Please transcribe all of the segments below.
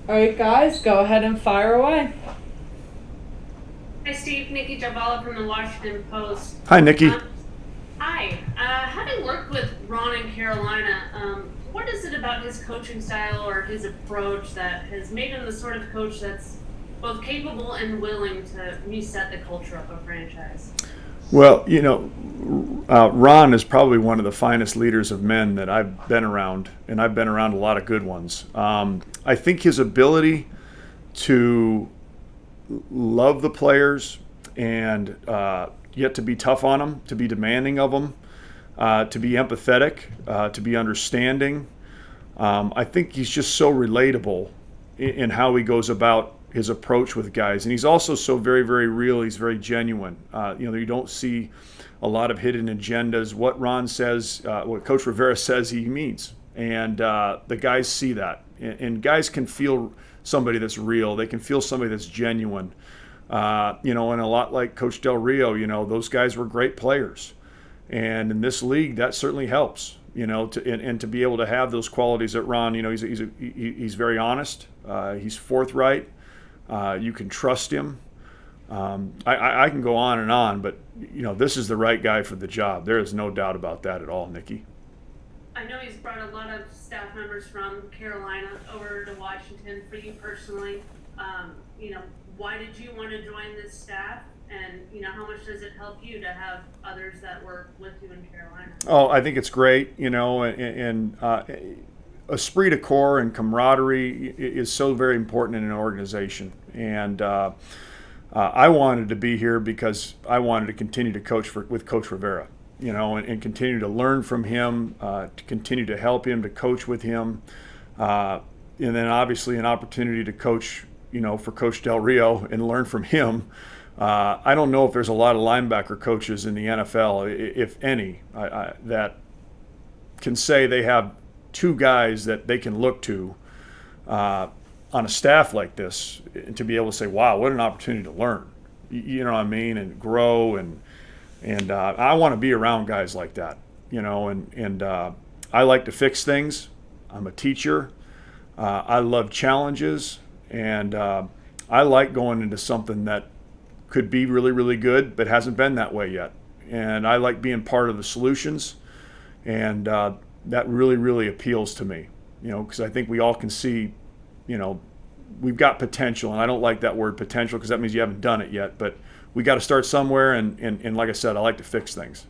All right, guys, go ahead and fire away. Hi, Steve. Nikki Jabala from the Washington Post. Hi, Nikki. Hi. Having worked with Ron in Carolina, what is it about his coaching style or his approach that has made him the sort of coach that's both capable and willing to reset the culture of a franchise? Well, Ron is probably one of the finest leaders of men that I've been around, and I've been around a lot of good ones. I think his ability to love the players and yet to be tough on them, to be demanding of them, to be empathetic, to be understanding. I think he's just so relatable in how he goes about his approach with guys, and he's also so very, very real. He's very genuine. You don't see a lot of hidden agendas. What Ron says, what Coach Rivera says, he means, and the guys see that, and guys can feel somebody that's real. They can feel somebody that's genuine. And a lot like Coach Del Rio, those guys were great players, and in this league, that certainly helps. To be able to have those qualities that Ron, he's very honest. He's forthright. You can trust him. I can go on and on, but this is the right guy for the job. There is no doubt about that at all, Nikki. I know he's brought a lot of staff members from Carolina over to Washington. For you personally, why did you want to join this staff? And, how much does it help you to have others that work with you in Carolina? Oh, I think it's great, and esprit de corps and camaraderie is so very important in an organization. And I wanted to be here because I wanted to continue to coach with Coach Rivera, and continue to learn from him, to continue to help him, to coach with him. And then obviously an opportunity to coach, for Coach Del Rio and learn from him. I don't know if there's a lot of linebacker coaches in the NFL, if any, that can say they have two guys that they can look to on a staff like this, and to be able to say, wow, what an opportunity to learn, you know what I mean, and grow, and I want to be around guys like that, and I like to fix things. I'm a teacher. I love challenges, and I like going into something that could be really, really good, but hasn't been that way yet. And I like being part of the solutions, and that really, really appeals to me, because I think we all can see, we've got potential, and I don't like that word potential because that means you haven't done it yet, but we got to start somewhere, and like I said, I like to fix things.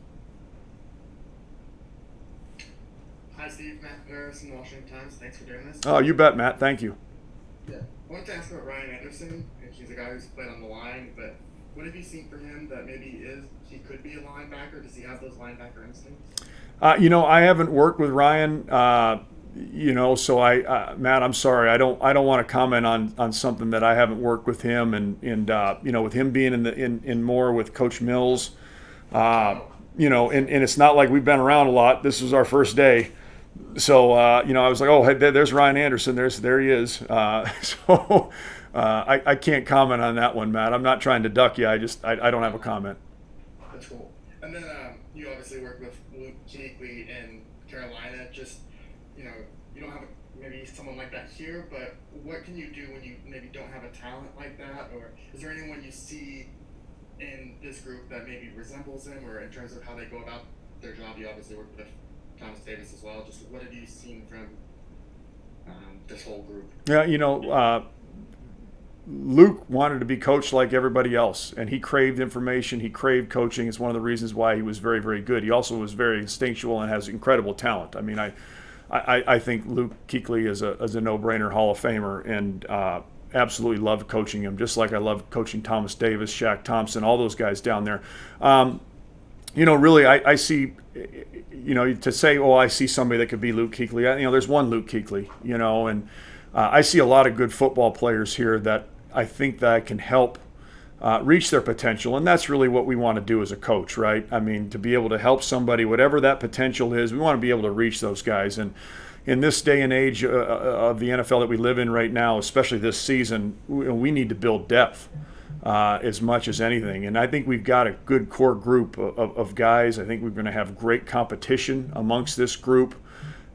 Hi, Steve. Matt Harris from the Washington Times. Thanks for doing this. Oh, you bet, Matt. Thank you. Yeah. I wanted to ask about Ryan Anderson. He's a guy who's played on the line, but what have you seen for him that maybe he could be a linebacker? Does he have those linebacker instincts? I haven't worked with Ryan, so Matt, I'm sorry. I don't want to comment on something that I haven't worked with him, and with him being in more with Coach Mills, and it's not like we've been around a lot. This was our first day. So, I was like, oh, hey, there's Ryan Anderson. There he is. I can't comment on that one, Matt. I'm not trying to duck you. I don't have a comment. That's cool. And then you obviously worked with Luke Kuechly in Carolina. Just, you don't have maybe someone like that here, but what can you do when you maybe don't have a talent like that? Or is there anyone you see in this group that maybe resembles him, or in terms of how they go about their job? You obviously worked with Thomas Davis as well. Just what have you seen from this whole group? Yeah, Luke wanted to be coached like everybody else, and he craved information. He craved coaching. It's one of the reasons why he was very, very good. He also was very instinctual and has incredible talent. I mean, I think Luke Kuechly is a no-brainer Hall of Famer, and absolutely loved coaching him, just like I loved coaching Thomas Davis, Shaq Thompson, all those guys down there. Really, I see, to say, oh, I see somebody that could be Luke Kuechly. There's one Luke Kuechly, and I see a lot of good football players here that I think that can help reach their potential, and that's really what we want to do as a coach, right? I mean, to be able to help somebody, whatever that potential is, we want to be able to reach those guys. And in this day and age of the NFL that we live in right now, especially this season, we need to build depth as much as anything. And I think we've got a good core group of guys. I think we're going to have great competition amongst this group.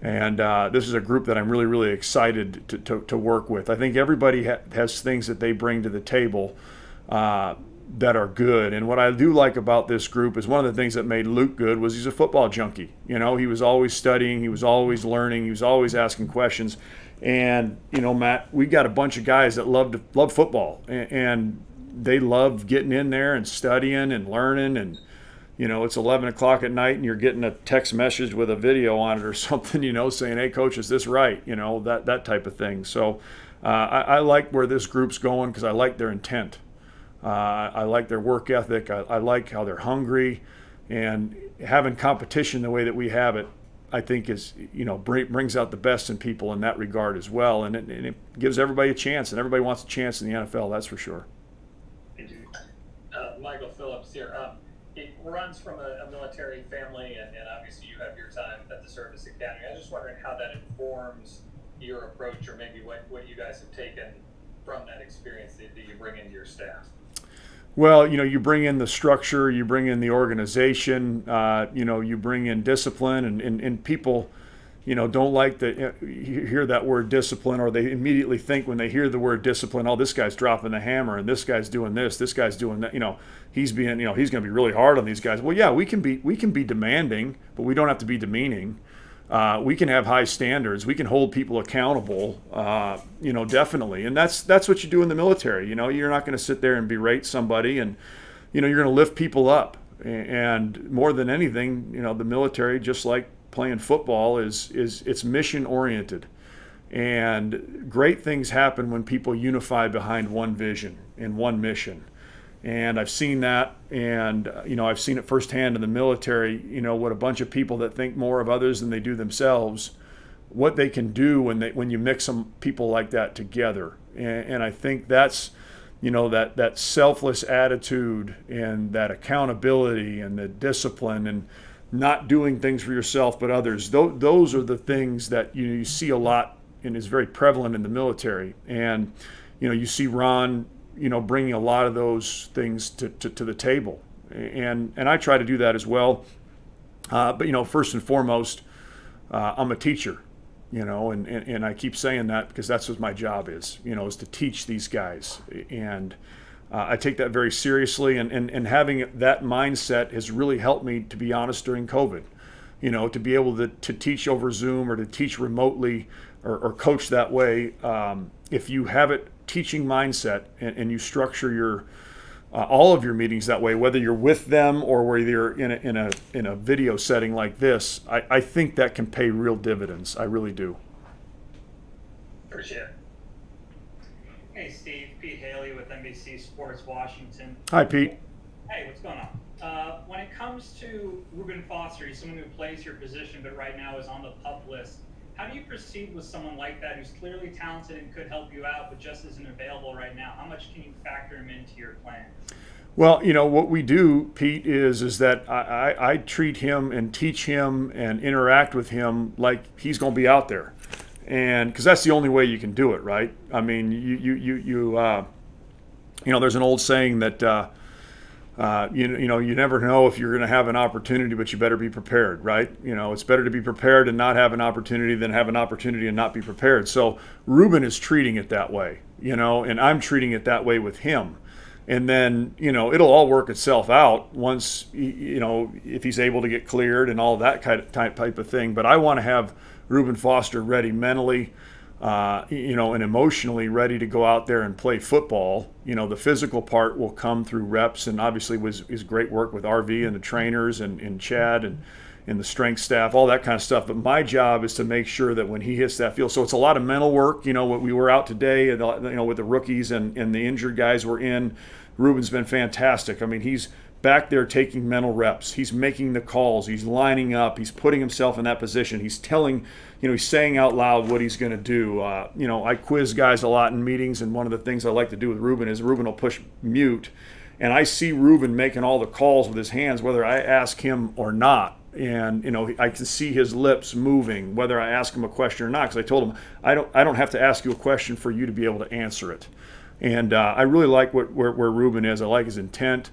And this is a group that I'm really, really excited to work with. I think everybody has things that they bring to the table that are good. And what I do like about this group is one of the things that made Luke good was he's a football junkie. You know, he was always studying, he was always learning, he was always asking questions. And, you know, Matt, we got a bunch of guys that love football, and they love getting in there and studying and learning. And, you know, it's 11 o'clock at night and you're getting a text message with a video on it or something, you know, saying, hey, coach, is this right? You know, that type of thing. So I like where this group's going because I like their intent. I like their work ethic. I like how they're hungry, and having competition the way that we have it, I think is, you know, brings out the best in people in that regard as well. And it gives everybody a chance, and everybody wants a chance in the NFL, that's for sure. Michael Phillips here. It runs from a military family, and obviously you have your time at the Service Academy. I was just wondering how that informs your approach, or maybe what you guys have taken from that experience that you bring into your staff. Well, you know, you bring in the structure, you bring in the organization, you know, you bring in discipline, and people, you know, don't like to hear that word discipline, or they immediately think when they hear the word discipline, oh, this guy's dropping the hammer, and this guy's doing this guy's doing that, you know, he's being, you know, he's going to be really hard on these guys. Well, yeah, we can be demanding, but we don't have to be demeaning. We can have high standards. We can hold people accountable, you know, definitely. And that's what you do in the military. You know, you're not going to sit there and berate somebody, and, you know, you're going to lift people up. And more than anything, you know, the military, just like playing football, is it's mission oriented. And great things happen when people unify behind one vision and one mission. And I've seen that, and, you know, I've seen it firsthand in the military, you know, what a bunch of people that think more of others than they do themselves, what they can do when you mix some people like that together. And I think that's, you know, that selfless attitude and that accountability and the discipline and not doing things for yourself but others, those are the things that you see a lot and is very prevalent in the military. And, you know, you see Ron, you know, bringing a lot of those things to the table, and I try to do that as well. But, you know, first and foremost, I'm a teacher, you know, and I keep saying that because that's what my job is, you know, is to teach these guys, and I take that very seriously, and having that mindset has really helped me, to be honest, during COVID. You know, to be able to teach over Zoom or to teach remotely or coach that way, if you have it teaching mindset and you structure your all of your meetings that way, whether you're with them or whether you're in a video setting like this, I think that can pay real dividends. I really do. Appreciate it. Hey Steve, Pete Haley with NBC Sports Washington. Hi, Pete. Hey, what's going on? When it comes to Reuben Foster, he's someone who plays your position but right now is on the PUP list. How do you proceed with someone like that who's clearly talented and could help you out but just isn't available right now? How much can you factor him into your plans? Well, you know, what we do, Pete, is that I treat him and teach him and interact with him like he's going to be out there. And because that's the only way you can do it, right? I mean, you know, there's an old saying that, you know, you never know if you're going to have an opportunity, but you better be prepared, right? You know, it's better to be prepared and not have an opportunity than have an opportunity and not be prepared. So Reuben is treating it that way, you know, and I'm treating it that way with him. And then, you know, it'll all work itself out once, you know, if he's able to get cleared and all that kind of type of thing. But I want to have Reuben Foster ready mentally, you know, and emotionally ready to go out there and play football. You know, the physical part will come through reps, and obviously is great work with RV and the trainers and Chad and the strength staff, all that kind of stuff. But my job is to make sure that when he hits that field, so it's a lot of mental work. You know, we were out today, you know, with the rookies and the injured guys were in. Reuben's been fantastic. I mean, he's back there taking mental reps. He's making the calls. He's lining up. He's putting himself in that position. He's telling, you know, he's saying out loud what he's going to do. You know, I quiz guys a lot in meetings, and one of the things I like to do with Reuben is Reuben will push mute, and I see Reuben making all the calls with his hands, whether I ask him or not. And, you know, I can see his lips moving, whether I ask him a question or not, because I told him, I don't have to ask you a question for you to be able to answer it. And I really like where Reuben is. I like his intent.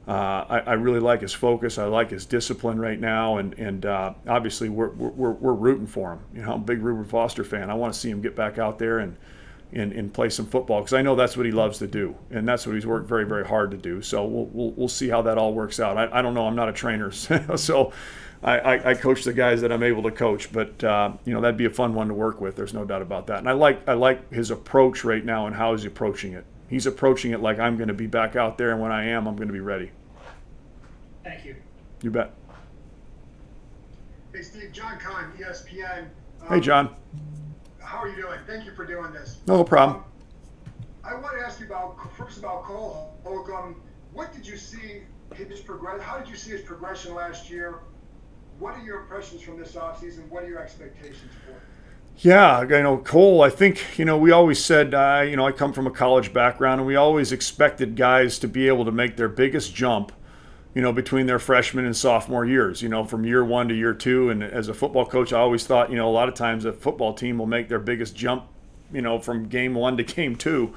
I really like his focus. I like his discipline right now, and obviously we're rooting for him. You know, I'm a big Reuben Foster fan. I want to see him get back out there and play some football, because I know that's what he loves to do, and that's what he's worked very, very hard to do. So we'll see how that all works out. I don't know. I'm not a trainer, so I coach the guys that I'm able to coach. But that'd be a fun one to work with. There's no doubt about that. And I like his approach right now and how he's approaching it. He's approaching it like I'm going to be back out there, and when I am, I'm going to be ready. Thank you. You bet. Hey, Steve, John Kahn, ESPN. Hey, John. How are you doing? Thank you for doing this. No problem. I want to ask you about Cole Holcomb. What did you see his progress? How did you see his progression last year? What are your impressions from this offseason? What are your expectations for him? Yeah, Cole, I think, we always said, I come from a college background, and we always expected guys to be able to make their biggest jump, between their freshman and sophomore years, from year 1 to year 2. And as a football coach, I always thought, a lot of times a football team will make their biggest jump, from game 1 to game 2.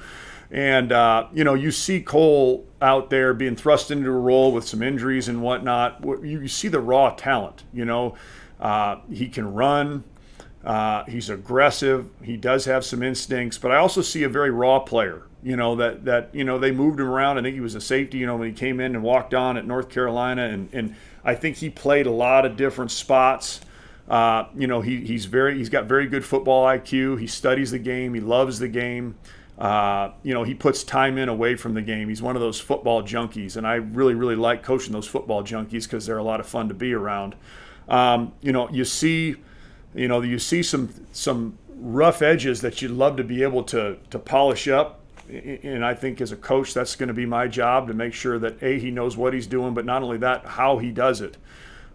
And, you see Cole out there being thrust into a role with some injuries and whatnot. You see the raw talent, he can run. He's aggressive. He does have some instincts, but I also see a very raw player. That they moved him around. I think he was a safety. When he came in and walked on at North Carolina, and I think he played a lot of different spots. He's got very good football IQ. He studies the game. He loves the game. He puts time in away from the game. He's one of those football junkies, and I really, really like coaching those football junkies because they're a lot of fun to be around. You see some rough edges that you'd love to be able to polish up. And I think as a coach, that's going to be my job, to make sure that he knows what he's doing, but not only that, how he does it.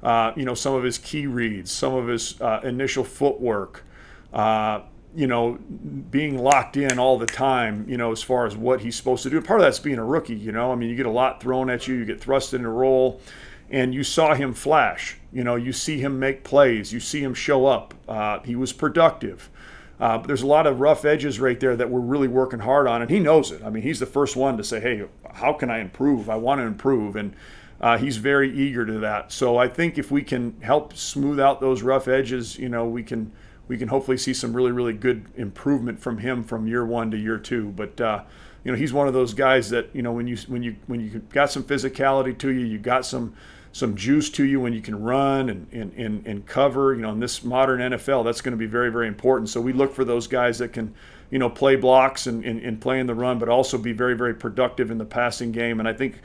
Some of his key reads, some of his initial footwork, being locked in all the time, as far as what he's supposed to do. Part of that's being a rookie, you get a lot thrown at you, you get thrust in a role. And you saw him flash. You see him make plays. You see him show up. He was productive. But there's a lot of rough edges right there that we're really working hard on, and he knows it. I mean, he's the first one to say, hey, how can I improve? I want to improve. And he's very eager to that. So I think if we can help smooth out those rough edges, we can hopefully see some really, really good improvement from him from year 1 to year 2. But he's one of those guys that, when you got some physicality to you, you got some juice to you, when you can run and cover, in this modern NFL, that's going to be very, very important. So we look for those guys that can, play blocks and play in the run, but also be very, very productive in the passing game. And I think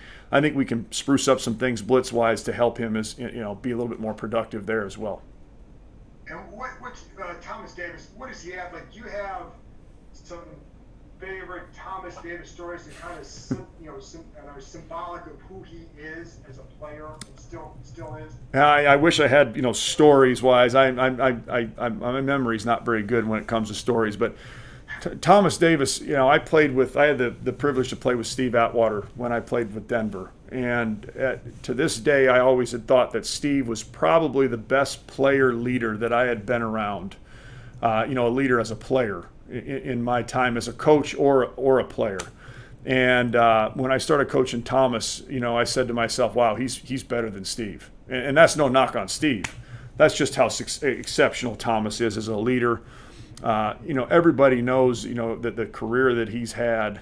we can spruce up some things blitz-wise to help him be a little bit more productive there as well. And what's Thomas Davis, what does he have? Like, you have some favorite Thomas Davis stories that kind of are symbolic of who he is as a player and still is? I wish I had, stories wise. My memory's not very good when it comes to stories, but Thomas Davis, I had the privilege to play with Steve Atwater when I played with Denver. And to this day, I always had thought that Steve was probably the best player leader that I had been around, a leader as a player in my time as a coach or a player. And when I started coaching Thomas, I said to myself, wow, he's better than Steve. And that's no knock on Steve. That's just how exceptional Thomas is as a leader. Everybody knows, that the career that he's had,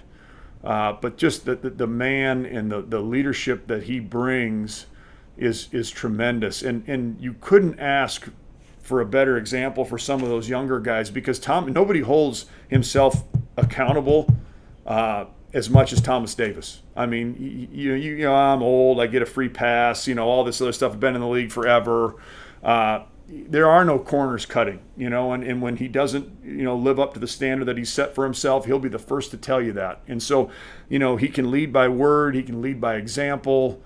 but just the man and the leadership that he brings is tremendous. And you couldn't ask for a better example for some of those younger guys, because nobody holds himself accountable as much as Thomas Davis. I mean, I'm old, I get a free pass, all this other stuff. I've been in the league forever. There are no corners cutting, and when he doesn't, live up to the standard that he's set for himself, he'll be the first to tell you that. And so, he can lead by word, he can lead by example.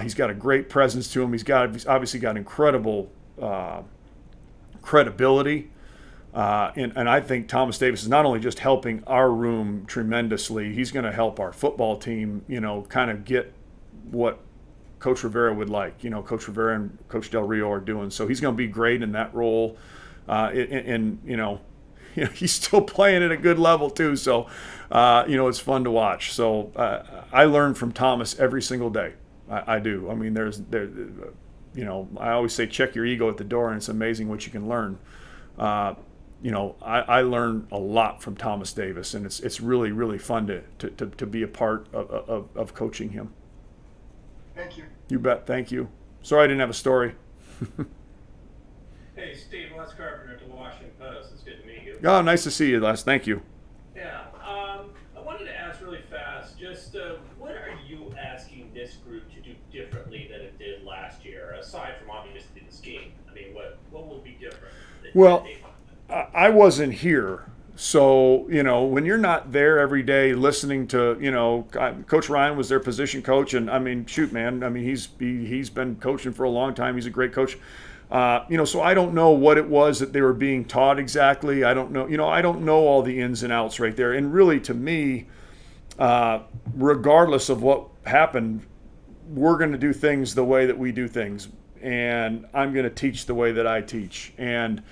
He's got a great presence to him. He's obviously got incredible credibility. And I think Thomas Davis is not only just helping our room tremendously, he's going to help our football team, kind of get what Coach Rivera would like. Coach Rivera and Coach Del Rio are doing. So he's going to be great in that role. He's still playing at a good level too. So, it's fun to watch. So I learn from Thomas every single day. I do. I mean, I always say check your ego at the door, and it's amazing what you can learn. I learned a lot from Thomas Davis, and it's really, really fun to be a part of coaching him. Thank you. You bet. Thank you. Sorry I didn't have a story. Hey, Steve, Les Carpenter at the Washington Post. It's good to meet you. Oh, nice to see you, Les. Thank you. Yeah, I wanted to ask really fast, just what are you asking this group to do differently than it did last year, aside from obviously the scheme? I mean, what will be different? Well, I wasn't here. So, when you're not there every day listening to, Coach Ryan was their position coach. And I mean, shoot, man, I mean, he's been coaching for a long time. He's a great coach. So I don't know what it was that they were being taught exactly. I don't know, I don't know all the ins and outs right there. And really, to me, regardless of what happened, we're going to do things the way that we do things. And I'm going to teach the way that I teach. And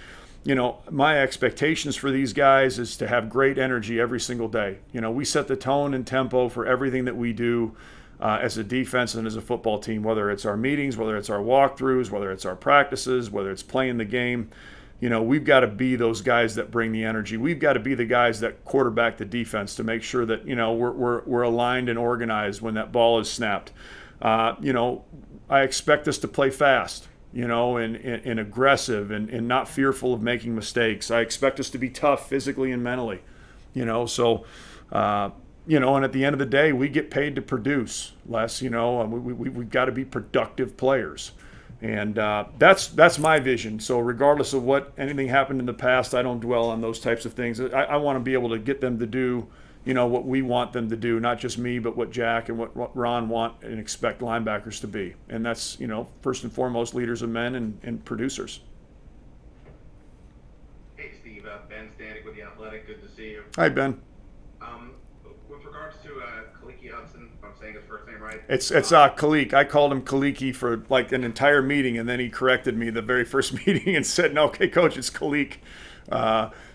my expectations for these guys is to have great energy every single day. We set the tone and tempo for everything that we do as a defense and as a football team, whether it's our meetings, whether it's our walkthroughs, whether it's our practices, whether it's playing the game. We've got to be those guys that bring the energy. We've got to be the guys that quarterback the defense to make sure that, we're aligned and organized when that ball is snapped. I expect us to play fast. And aggressive and not fearful of making mistakes. I expect us to be tough physically and mentally, and at the end of the day, we get paid to produce less, we've got to be productive players. And that's my vision. So regardless of what anything happened in the past, I don't dwell on those types of things. I want to be able to get them to do what we want them to do, not just me, but what Jack and what Ron want and expect linebackers to be. And that's, first and foremost, leaders of men and producers. Hey, Steve, Ben Stanek with The Athletic. Good to see you. Hi, Ben. With regards to Kaliki Hudson, if I'm saying his first name right. It's Kalik. I called him Kaliki for like an entire meeting, and then he corrected me the very first meeting and said, "No, okay, coach, it's Kalik."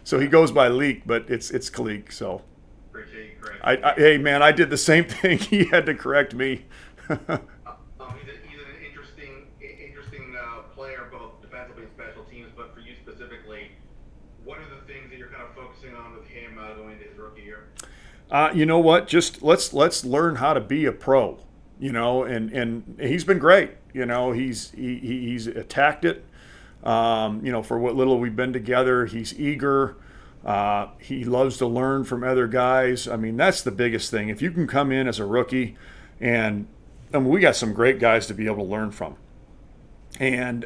So he goes by Leak, but it's Kalik, so. Appreciate you correcting. Hey man, I did the same thing. He had to correct me. He's an interesting player, both defensively and special teams. But for you specifically, what are the things that you're kind of focusing on with him going into his rookie year? You know what? Just let's learn how to be a pro. And he's been great. He's attacked it. For what little we've been together, he's eager. He loves to learn from other guys. I mean, that's the biggest thing. If you can come in as a rookie, and we got some great guys to be able to learn from, and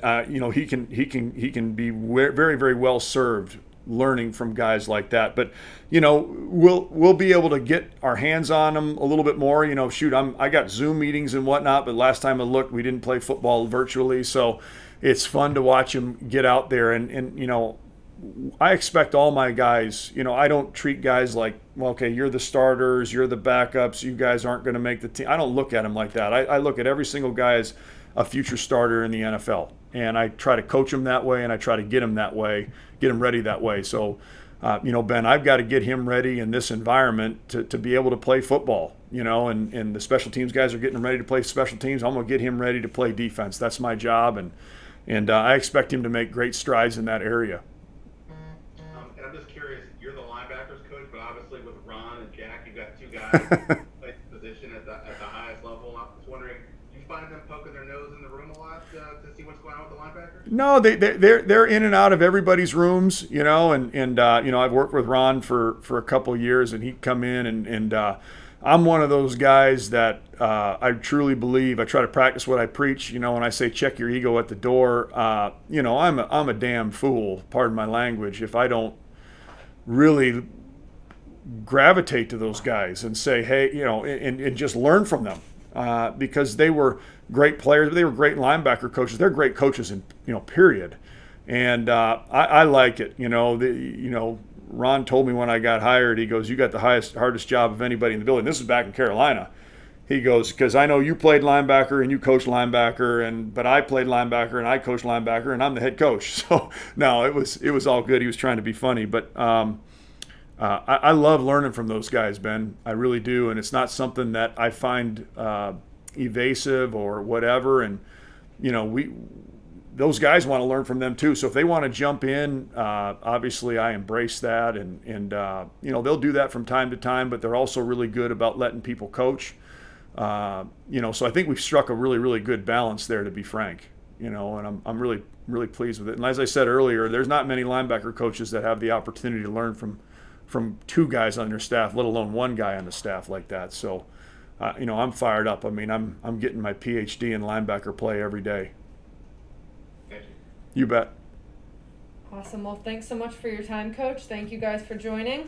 he can be very, very well served learning from guys like that. But we'll be able to get our hands on them a little bit more. I got Zoom meetings and whatnot, but last time I looked, we didn't play football virtually, so it's fun to watch him get out there and I expect all my guys, I don't treat guys like, well, okay, you're the starters, you're the backups, you guys aren't going to make the team. I don't look at them like that. I look at every single guy as a future starter in the NFL. And I try to coach them that way, and I try to get them that way, get them ready that way. So, Ben, I've got to get him ready in this environment to be able to play football, and the special teams guys are getting ready to play special teams. I'm going to get him ready to play defense. That's my job, and I expect him to make great strides in that area. And I'm just curious, you're the linebackers coach, but obviously with Ron and Jack, you've got two guys who play the position at the highest level. I'm just wondering, do you find them poking their nose in the room a lot to see what's going on with the linebackers? No, they're in and out of everybody's rooms, and I've worked with Ron for a couple of years, and he'd come in and I'm one of those guys that I truly believe. I try to practice what I preach. When I say check your ego at the door, I'm a damn fool, pardon my language, if I don't really gravitate to those guys and say, hey, and just learn from them, because they were great players. They were great linebacker coaches. They're great coaches, period. And I like it. Ron told me when I got hired, he goes, you got the hardest job of anybody in the building. This is back in Carolina. He goes, because I know you played linebacker and you coached linebacker, but I played linebacker and I coached linebacker and I'm the head coach. So no, it was all good. He was trying to be funny, but I love learning from those guys, Ben. I really do, and it's not something that I find evasive or whatever, and those guys want to learn from them too. So if they want to jump in, obviously I embrace that, and they'll do that from time to time, but they're also really good about letting people coach. So I think we've struck a really, really good balance there, to be frank. And I'm really, really pleased with it. And as I said earlier, there's not many linebacker coaches that have the opportunity to learn from two guys on their staff, let alone one guy on the staff like that. So, I'm fired up. I mean, I'm getting my PhD in linebacker play every day. Thank you. You bet. Awesome. Well, thanks so much for your time, Coach. Thank you guys for joining.